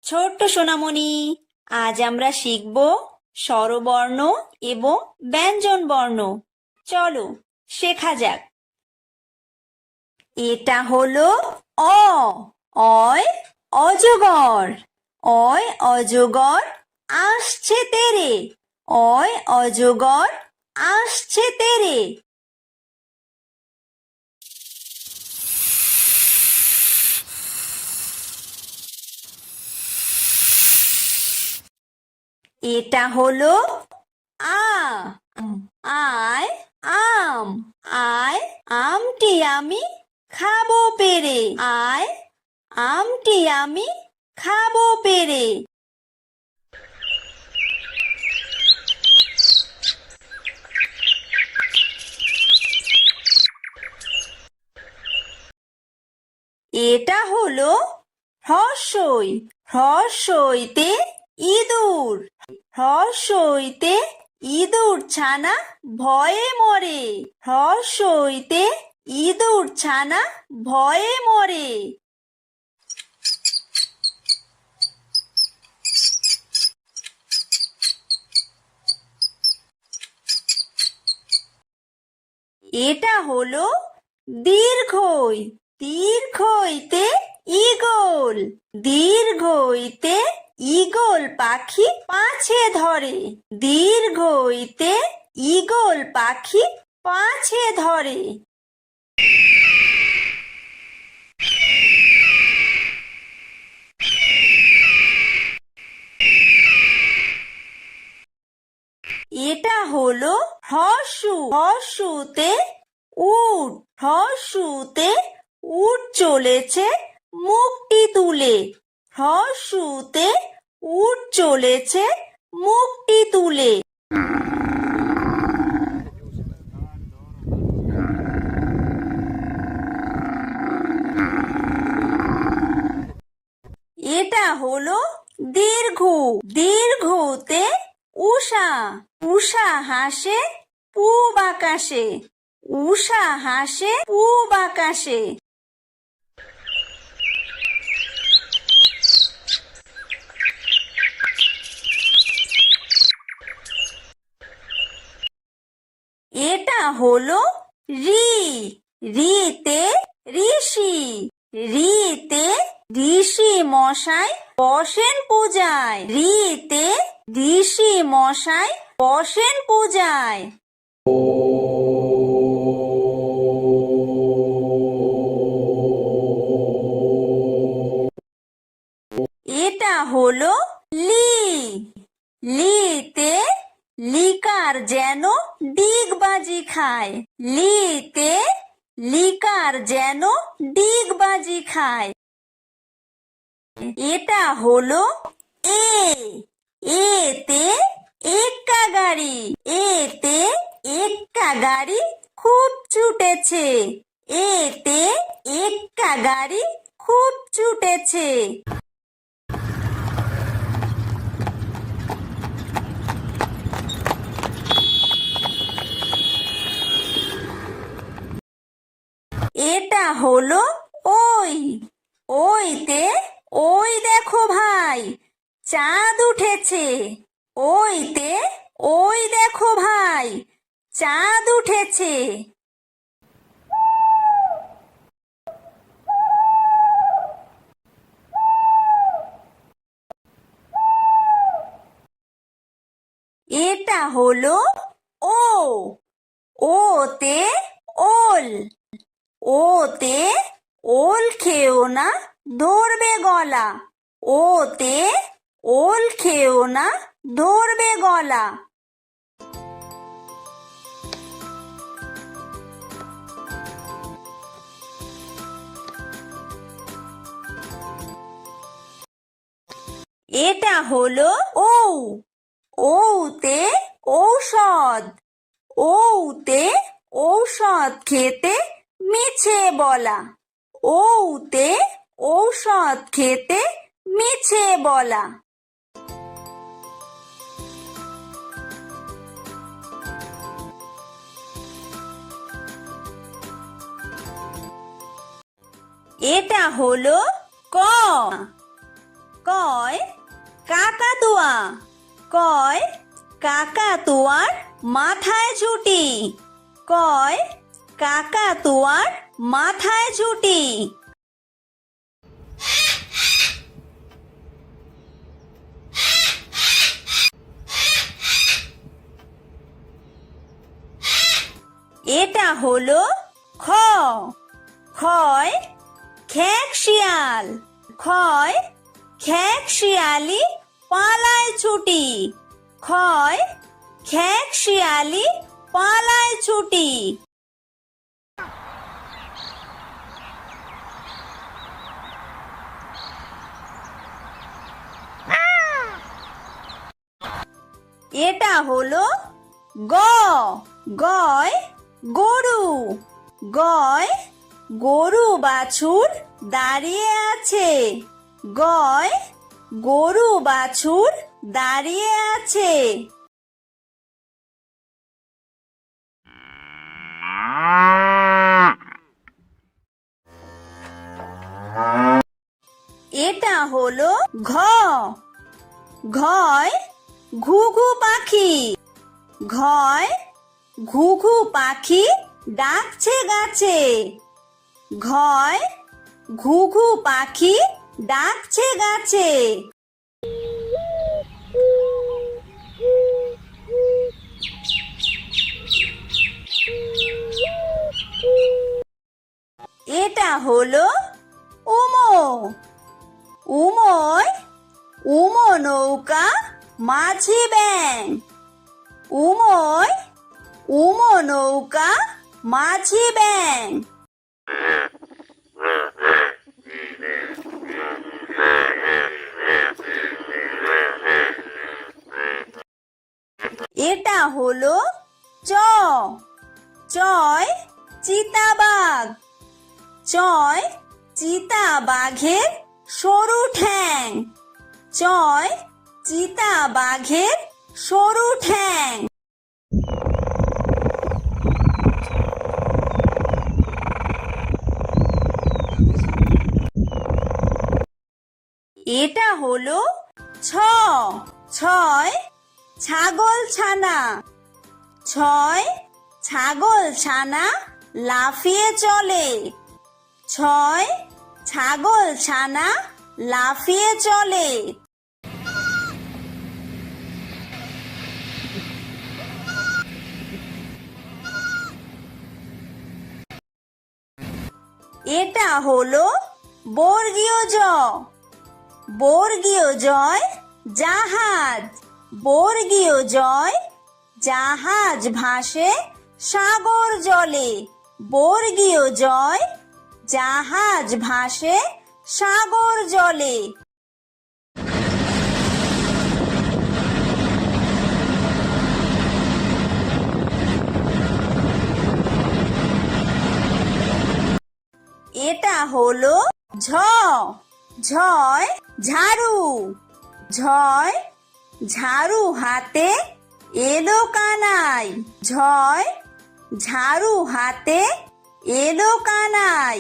ছোট্ট সোনামণি, আজ আমরা শিখব স্বরবর্ণ এবং ব্যঞ্জন বর্ণ। চলো শেখা যাক। এটা হলো অ। অয় অজগর। অয় অজগর আসছে তেরে। অয় অজগর আসছে তেরে। এটা হলো আ। আয় আম। আয় আমটি আমি খাবো পেরে। আয় আমটি আমি খাবো পেরে। এটা হলো হ্রস্বই। হ্রস্বইতে ইঁদুর। হ্রস্বইতে ইঁদুর ছানা ভয়ে মরে। হ্রস্বইতে ইঁদুর ছানা ভয়ে মরে। এটা হলো দীর্ঘই। দীর্ঘইতে ঈগল। দীর্ঘইতে ঈগল পাখি পাছে ধরে। দীর্ঘইতে ঈগল পাখি পাছে ধরে। এটা হলো হ্রস্ব। হ্রস্বতে উট। হ্রস্বতে উট চলেছে মুখটি তুলে। হ্রস্বতে উট চলেছে মুখটি তুলে। এটা হলো দীর্ঘ। দীর্ঘতে উষা। উষা হাসে পূব আকাশে। উষা হাসে পূব আকাশে। এটা হলো ঋ। ঋতে ঋষি। ঋতে ঋষি মশাই বসেন পূজায়। ঋতে ঋষি মশাই বসেন পূজায়। এটা হলো লি। লিতে লিকার যেন ডিগবাজি খায়। লিতে লিকার যেন ডিগবাজি খায়। এটা হলো এ। এতে এক্কা গাড়ি। এতে এক্কা গাড়ি খুব ছুটেছে। এতে এক্কা গাড়ি খুব ছুটেছে। এটা হলো ওই। ওইতে ওই দেখো ভাই চাঁদ উঠেছে। ওইতে ওই দেখো ভাই চাঁদ উঠেছে। এটা হলো ও। ওতে ওল। ওতে ওল খেও না ধরবে গলা। ওতে ওল খেও না ধরবে গলা। এটা হলো ঔ। ঔতে ঔষধ। ঔতে ঔষধ খেতে মিছে বলা। ঔতে ঔষধ খেতে মিছে বলা। এটা হলো ক। কয় কাকাতুয়া। কয় কাকাতুয়ার মাথায় ঝুঁটি। কয় কাকাতুয়ার মাথায় ঝুঁটি। এটা হলো খ। খয় খেক শিয়াল। খয় খেক শিয়ালি পালায় ছুটি। খয় খেক শিয়ালি পালায় ছুটি। এটা হলো গ। গয় গরু। গয় গরু বাছুর দাঁড়িয়ে আছে। গয় গরু বাছুর দাঁড়িয়ে আছে। এটা হলো ঘ। ঘয় ঘুঘু পাখি। ঘয় ঘুঘু পাখি ডাকছে গাছে। ঘয় ঘুঘু পাখি ডাকছে গাছে। এটা হলো উমো। উমোয় উমো নৌকা মাঝি ব্যাং। উমোয় উমো নৌকা মাঝি ব্যাং। এটা হলো চ। চয় চিতাবাঘ। চয় চিতাবাঘের সরু ঠ্যাং। চয় চিতাবাঘের সরু ঠ্যাং। এটা হলো ছ। ছয় ছাগল ছানা। ছয় ছাগল ছানা লাফিয়ে চলে। ছয় ছাগল ছানা লাফিয়ে চলে। এটা হলো বর্গীয় জ। বর্গীয় জয় জাহাজ। বর্গীয় জয় জাহাজ ভাসে সাগর জলে। বর্গীয় জয় জাহাজ ভাসে সাগর জলে। এটা হলো ঝ। ঝয় ঝাড়ু। ঝয় ঝাড়ু হাতে এলো কানাই। ঝয় ঝাড়ু হাতে এলো কানাই।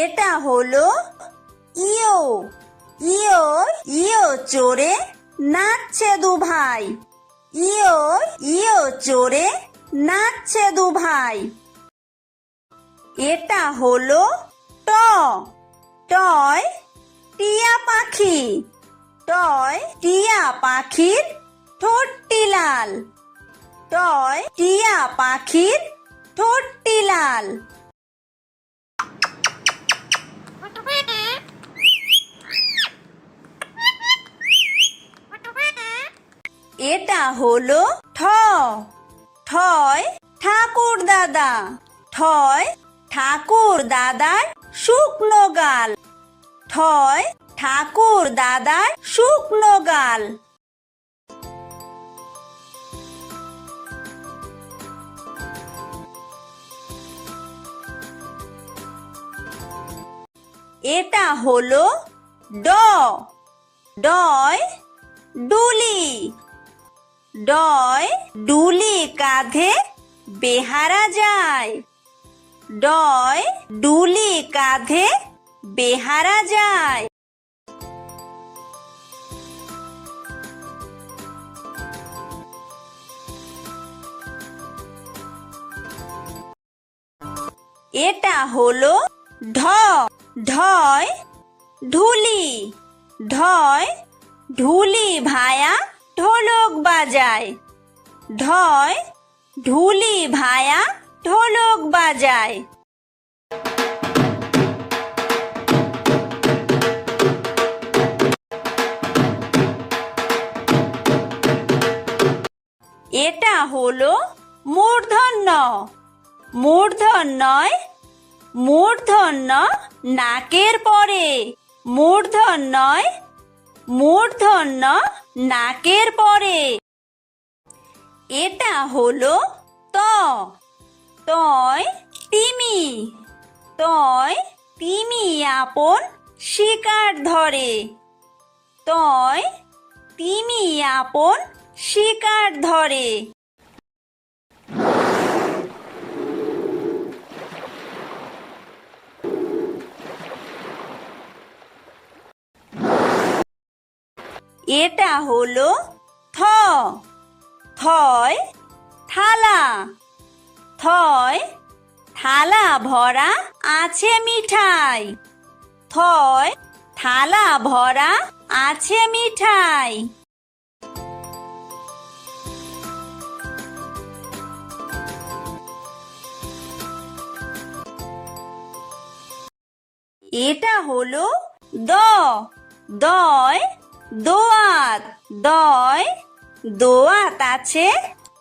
এটা হলো ইয়ো। ইয়ো ইয়ো চড়ে নাচছে দু ভাই। ইয়ো ইয়ো চড়ে নাচছে দু ভাই। এটা হলো ট। টয় টিয়া পাখি। টয় টিয়া পাখির ঠোঁটটি লাল। টয় টিয়া পাখির ঠোঁটটি লাল। এটা হলো ঠ। ঠয় ঠাকুর দাদা। ঠয় ঠাকুর দাদার শুকনো গাল। ঠয় ঠাকুর দাদার শুকনো গাল। এটা হলো ড। ডয় ডুলি। ডয় ডুলি কাঁধে বেহারা যায়। ডয় ডুলি কাঁধে বেহারা যায়। এটা হলো ঢ। ঢয় ঢুলি। ঢয় ঢুলি ভায়া ঢোলক বাজায়। ঢয় ঢুলি ভায়া ঢোলক বাজায়। এটা হলো মূর্ধন্য। মূর্ধন্যয় মূর্ধন্য নাকের পরে। মূর্ধন্যয় মূর্ধন্য নাকের পরে। এটা হলো ত। তয় তিমি। তয় তিমি আপন শিকার ধরে। তয় তিমি আপন শিকার ধরে। এটা হলো থ। থয় থালা। থয় থালা ভরা আছে মিঠাই। থয় থালা ভরা আছে মিঠাই। এটা হলো দ। দয় দোয়াত। দয় দোয়াত আছে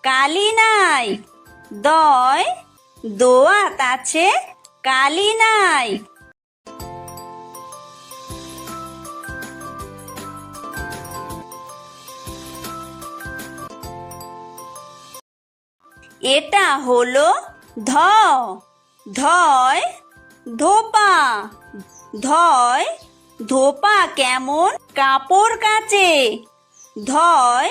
কালি নাই। দয় দোয়াত আছে কালি নাই। এটা হলো ধ। ধয় ধোপা। ধয় ধোপা কেমন কাপড় কাচে। ধয়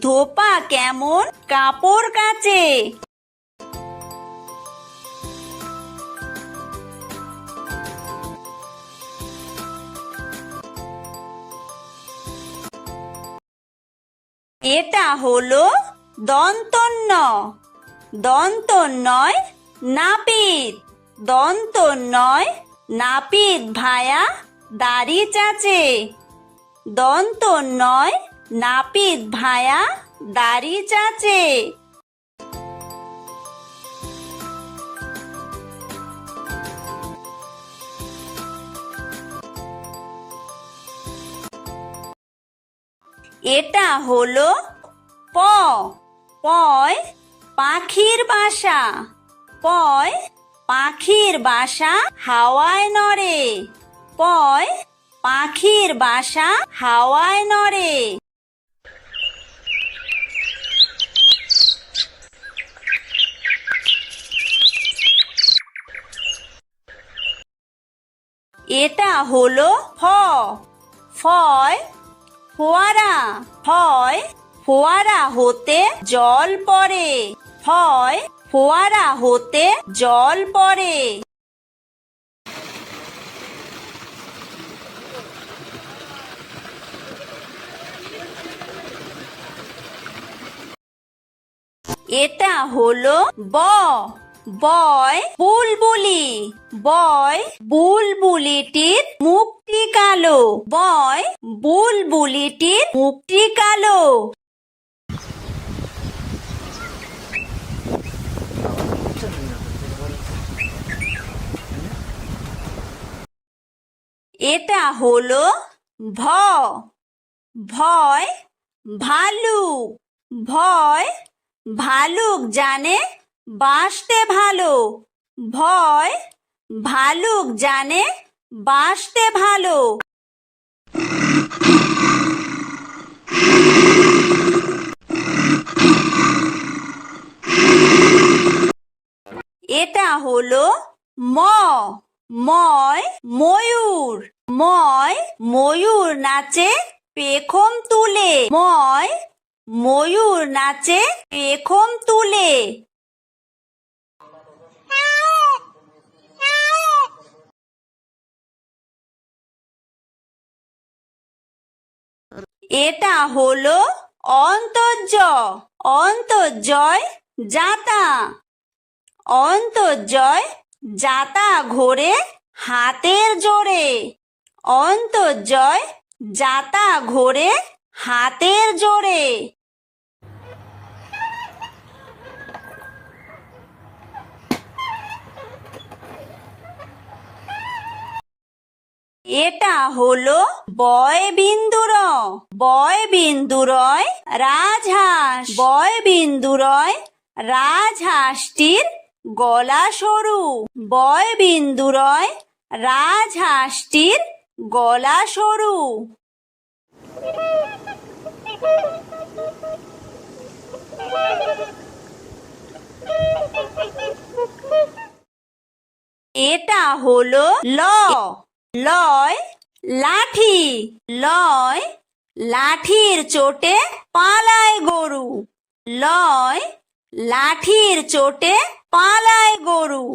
ধোপা কেমন কাপড় কাচে। এটা হলো দন্তন্য। দন্তন্যয় নাপিত। দন্তন্যয় নাপিত ভায়া দাড়ি চাচে। দন্তন্যয় নাপিত ভায়া দাড়ি চাচে। এটা হলো প। পয় পাখির বাসা। পয় পাখির বাসা হাওয়ায় নড়ে। পয় পাখির বাসা হাওয়ায় নড়ে। এটা হলো ফ। ফয় ফোয়ারা। ফয় ফোয়ারা হতে জল পড়ে। ফয় ফোয়ারা হতে জল পড়ে। এটা হলো ব। বয় বুলবুলি। বয় বুলবুলিটির মুখটি কালো। বয় বুলবুলিটির মুখটি কালো। এটা হলো ভ। ভয় ভালুক। ভয় ভালুক জানে বাঁচতে ভালো। ভয় ভালুক জানে বাঁচতে ভালো। এটা হলো ম। ময় ময়ূর। ময় ময়ূর নাচে পেখম তুলে। ময় ময়ূর নাচে পেখম তুলে। এটা হলো অন্তর্য। অন্তর্জয় যাতা। অন্তর্জয় যাতা ঘোরে হাতের জোরে। অন্তর্জয় যাতা ঘোরে হাতের জোরে। এটা হলো বয় বিন্দুর। বয় বিন্দুরয় রাজহাঁস। বয় বিন্দুরয় রাজহাঁসটির গলা সরু। বয় বিন্দুরয় রাজহাঁসটির গলা সরু। এটা হলো ল। লয় লাঠি। লয় লাঠির চোটে পালায় গরু। লয় লাঠির চোটে পালায় গরু।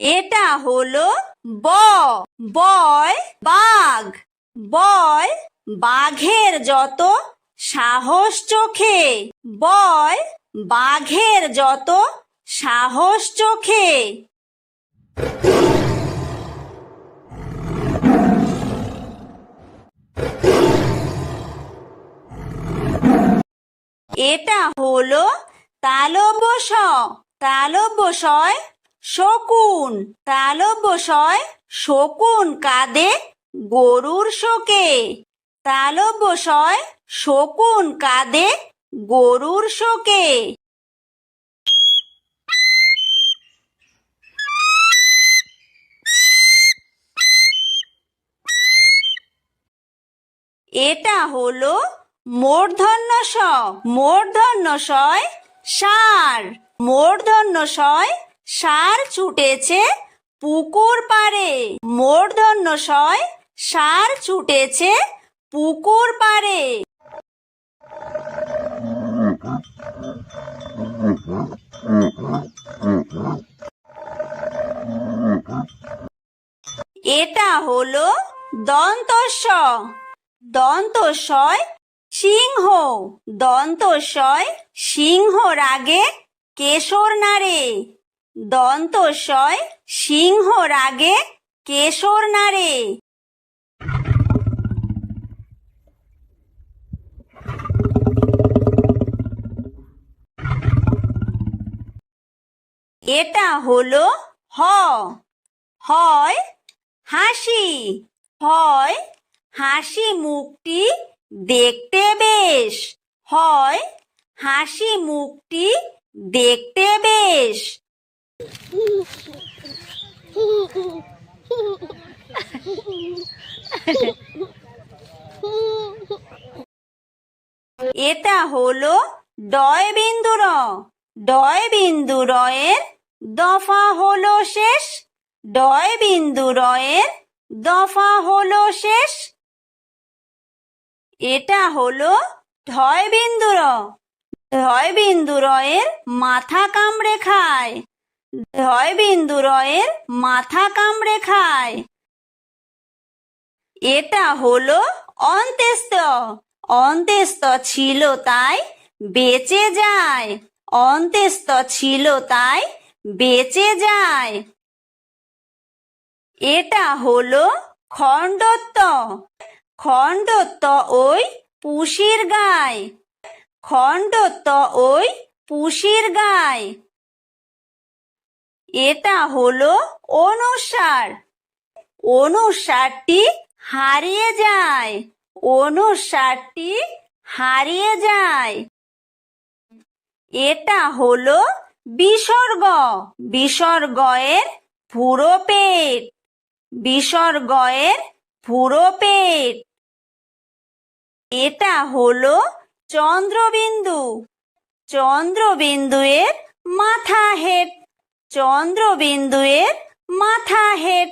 এটা হলো ব। বয় বাঘ। বয় বাঘের যত সাহস চোখে। বয় বাঘের যত সাহস চোখে। এটা হলো তালব্য শ। তালব্য শয় শকুন। তালব্য শয় শকুন কাঁদে গরুর শোকে। তালব্য শয় শকুন কাঁদে গরুর শোকে। এটা হলো মূর্ধন্য ষ। মূর্ধন্য শয় ষাঁড়। মূর্ধন্য শয় ষাঁড় ছুটেছে পুকুর পাড়ে। মূর্ধন্য শয় ষাঁড় ছুটেছে পুকুর পাড়ে। এটা হলো দন্তস্ব। দন্তস্বয় সিংহ। দন্তস্বয় সিংহ রাগে কেশর নাড়ে। দন্তস্বয় সিংহ রাগে কেশর নাড়ে। এটা হলো হ। হয় হাসি। হয় হাসি মুখটি দেখতে বেশ। হয় হাসি মুখটি দেখতে বেশ। এটা হলো ডয় বিন্দু র। ডয় বিন্দু রয়ের দফা হলো শেষ। ডয় বিন্দু রয়ের দফা হলো শেষ। এটা হলো ঢয় বিন্দু র। ঢয় বিন্দু রয়ের মাথা কামড়ে খায়। ঢয় বিন্দু রয়ের মাথা কামড়ে খায়। এটা হলো অন্ত্যেস্ত। অন্ত্যেস্ত ছিল তাই বেঁচে যায়। অন্ত্যেস্ত ছিল তাই বেঁচে যায়। এটা হলো খণ্ডত্ব। খণ্ডত্ব ওই পুষির গায়। খণ্ডত্ব ওই পুষির গায়। এটা হলো অনুস্বার। অনুস্বারটি হারিয়ে যায়। অনুস্বারটি হারিয়ে যায়। এটা হলো বিসর্গ। বিসর্গয়ের পুরো পেট। বিসর্গয়ের পুরো পেট। এটা হলো চন্দ্রবিন্দু। চন্দ্রবিন্দুয়ের মাথা হেট। চন্দ্রবিন্দু এর মাথা হেট।